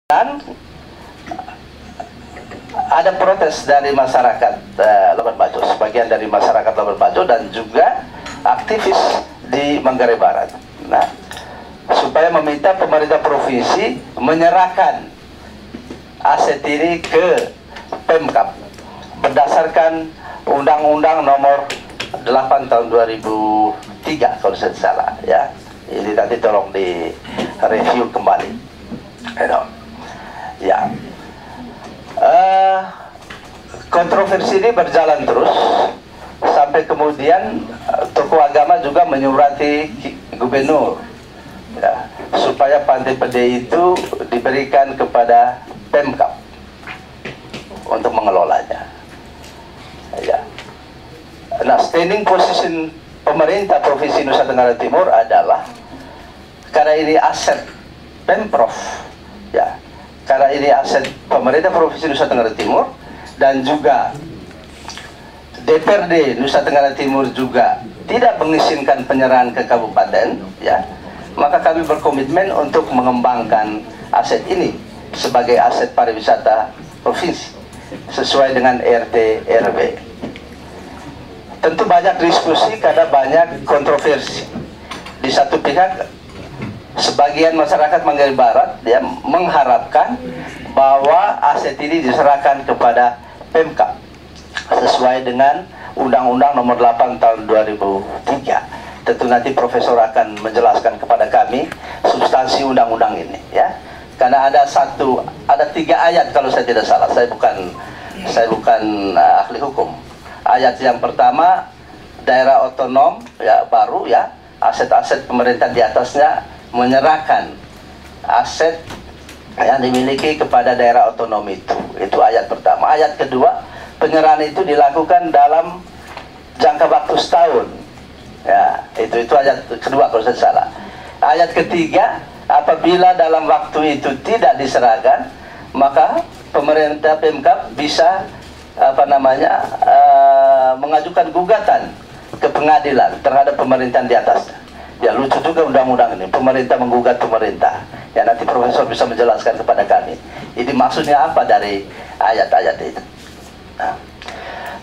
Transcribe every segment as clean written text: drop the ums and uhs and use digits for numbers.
Dan ada protes dari masyarakat Labuan Bajo, sebagian dari masyarakat Labuan Bajo dan juga aktivis di Manggarai Barat. Nah, supaya meminta pemerintah provinsi menyerahkan aset ini ke Pemkab berdasarkan Undang-Undang Nomor 8 Tahun 2003 kalau saya salah, ya. Ini nanti tolong di review kembali. Ya. Kontroversi ini berjalan terus sampai kemudian tokoh agama juga menyurati gubernur, ya, supaya Pantai Pede itu diberikan kepada Pemkab untuk mengelolanya. Ya. Nah, standing position pemerintah Provinsi Nusa Tenggara Timur adalah karena ini aset Pemprov, ya, karena ini aset pemerintah Provinsi Nusa Tenggara Timur dan juga DPRD Nusa Tenggara Timur juga tidak mengizinkan penyerahan ke kabupaten, ya, maka kami berkomitmen untuk mengembangkan aset ini sebagai aset pariwisata provinsi sesuai dengan RT RW. Tentu banyak diskusi karena banyak kontroversi. Di satu pihak, sebagian masyarakat Manggarai Barat ya mengharapkan bahwa aset ini diserahkan kepada Pemkab sesuai dengan Undang-Undang Nomor 8 Tahun 2003. Tentu nanti Profesor akan menjelaskan kepada kami substansi undang-undang ini, ya. Karena ada 3 ayat kalau saya tidak salah. Saya bukan ahli hukum. Ayat yang pertama, daerah otonom ya baru ya, aset-aset pemerintah di atasnya menyerahkan aset yang dimiliki kepada daerah otonom itu. Itu ayat pertama. Ayat kedua, penyerahan itu dilakukan dalam jangka waktu setahun. Ya, itu ayat kedua kalau saya salah. Ayat ketiga, apabila dalam waktu itu tidak diserahkan, maka pemerintah Pemkab bisa mengajukan gugatan ke pengadilan terhadap pemerintahan di atasnya. Ya, lucu juga undang-undang ini, pemerintah menggugat pemerintah. Ya, nanti Profesor bisa menjelaskan kepada kami ini maksudnya apa dari ayat-ayat itu. Nah,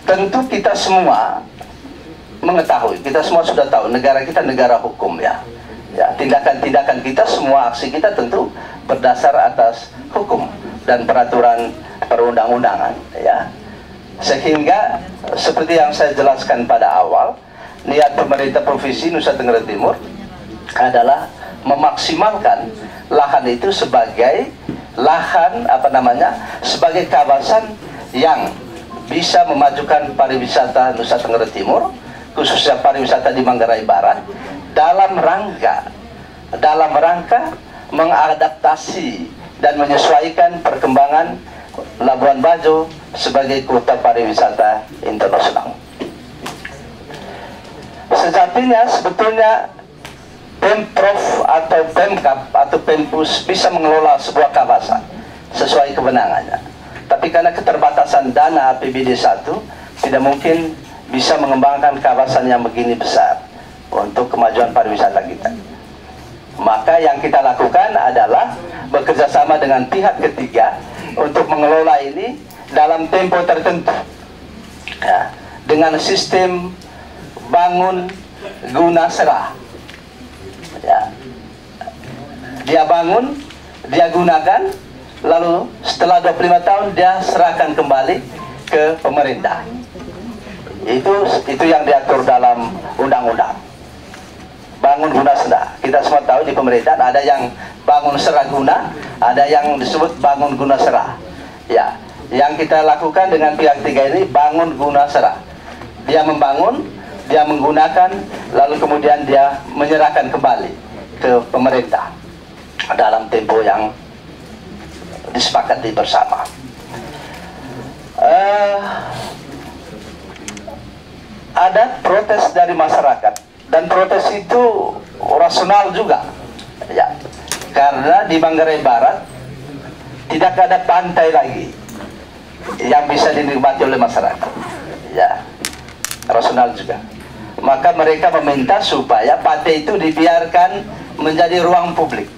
tentu kita semua mengetahui, kita semua sudah tahu negara kita negara hukum, ya. Ya, tindakan-tindakan kita, semua aksi kita tentu berdasar atas hukum dan peraturan perundang-undangan, ya. Sehingga seperti yang saya jelaskan pada awal, niat pemerintah Provinsi Nusa Tenggara Timur adalah memaksimalkan lahan itu sebagai lahan sebagai kawasan yang bisa memajukan pariwisata Nusa Tenggara Timur, khususnya pariwisata di Manggarai Barat, dalam rangka mengadaptasi dan menyesuaikan perkembangan Labuan Bajo sebagai kota pariwisata internasional. Sejatinya sebetulnya Pemprov atau Pemkab atau Pempus bisa mengelola sebuah kawasan sesuai kewenangannya. Tapi karena keterbatasan dana APBD 1, tidak mungkin bisa mengembangkan kawasan yang begini besar untuk kemajuan pariwisata kita. Maka yang kita lakukan adalah bekerjasama dengan pihak ketiga untuk mengelola ini dalam tempo tertentu, ya, dengan sistem bangun guna serah, ya. Dia bangun, dia gunakan, lalu setelah 25 tahun dia serahkan kembali ke pemerintah. Itu yang diatur dalam undang-undang bangun guna serah. Kita semua tahu di pemerintahan ada yang bangun serah guna, ada yang disebut bangun guna serah. Ya, yang kita lakukan dengan pihak tiga ini bangun guna serah. Dia membangun, dia menggunakan, lalu kemudian dia menyerahkan kembali ke pemerintah dalam tempo yang disepakati bersama. Ada protes dari masyarakat. Dan protes itu rasional juga, ya, karena di Manggarai Barat tidak ada pantai lagi yang bisa dinikmati oleh masyarakat, ya, rasional juga. Maka mereka meminta supaya pantai itu dibiarkan menjadi ruang publik.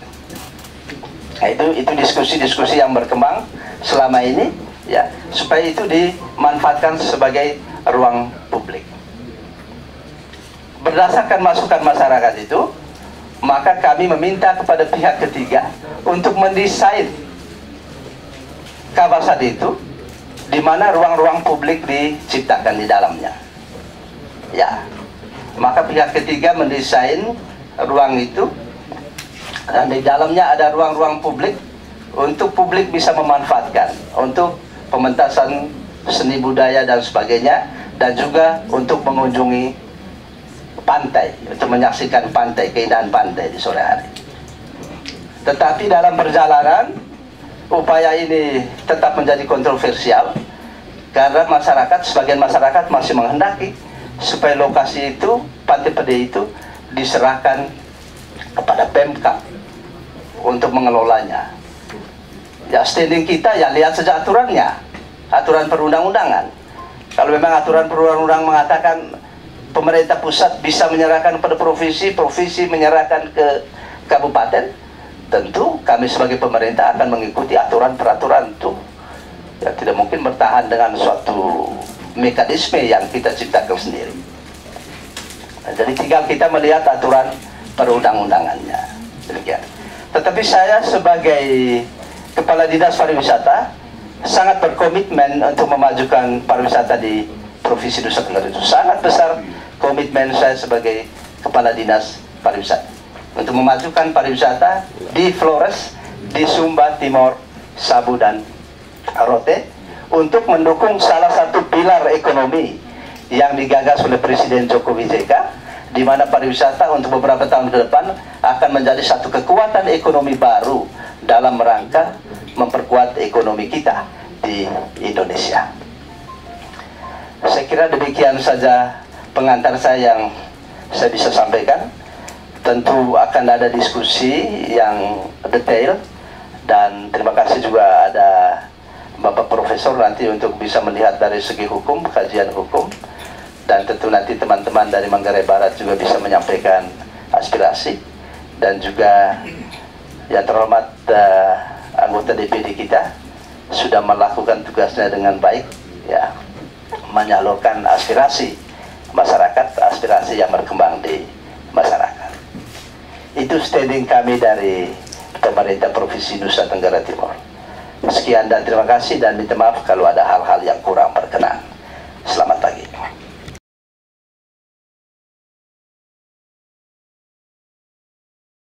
Nah, itu diskusi-diskusi yang berkembang selama ini, ya, supaya itu dimanfaatkan sebagai ruang publik. Berdasarkan masukan masyarakat itu, maka kami meminta kepada pihak ketiga untuk mendesain kawasan itu, di mana ruang-ruang publik diciptakan di dalamnya. Ya, maka pihak ketiga mendesain ruang itu, dan di dalamnya ada ruang-ruang publik untuk publik bisa memanfaatkan untuk pementasan seni budaya dan sebagainya, dan juga untuk mengunjungi pantai, untuk menyaksikan pantai, keindahan pantai di sore hari. Tetapi dalam perjalanan, upaya ini tetap menjadi kontroversial karena sebagian masyarakat masih menghendaki supaya lokasi itu, Pantai Pede itu, diserahkan kepada Pemkab untuk mengelolanya. Ya, standing kita ya lihat saja aturannya, aturan perundang-undangan. Kalau memang aturan perundang-undangan mengatakan pemerintah pusat bisa menyerahkan kepada provinsi, provinsi menyerahkan ke kabupaten, tentu kami sebagai pemerintah akan mengikuti aturan-peraturan itu. Ya, tidak mungkin bertahan dengan suatu mekanisme yang kita ciptakan sendiri. Nah, jadi tinggal kita melihat aturan perundang-undangannya. Demikian. Tetapi saya sebagai Kepala Dinas Pariwisata sangat berkomitmen untuk memajukan pariwisata di Provinsi Nusa Tenggara itu. Sangat besar komitmen saya sebagai Kepala Dinas Pariwisata untuk memajukan pariwisata di Flores, di Sumba Timur, Sabu dan Rote, untuk mendukung salah satu pilar ekonomi yang digagas oleh Presiden Jokowi JK, di mana pariwisata untuk beberapa tahun ke depan akan menjadi satu kekuatan ekonomi baru dalam rangka memperkuat ekonomi kita di Indonesia. Saya kira demikian saja pengantar saya yang saya bisa sampaikan. Tentu akan ada diskusi yang detail, dan terima kasih juga ada Bapak Profesor nanti untuk bisa melihat dari segi hukum, kajian hukum, dan tentu nanti teman-teman dari Manggarai Barat juga bisa menyampaikan aspirasi, dan juga yang terhormat anggota DPD kita sudah melakukan tugasnya dengan baik, ya, menyalurkan aspirasi masyarakat, aspirasi yang berkembang di masyarakat. Itu standing kami dari pemerintah Provinsi Nusa Tenggara Timur. Sekian dan terima kasih, dan minta maaf kalau ada hal-hal yang kurang berkenan. Selamat pagi.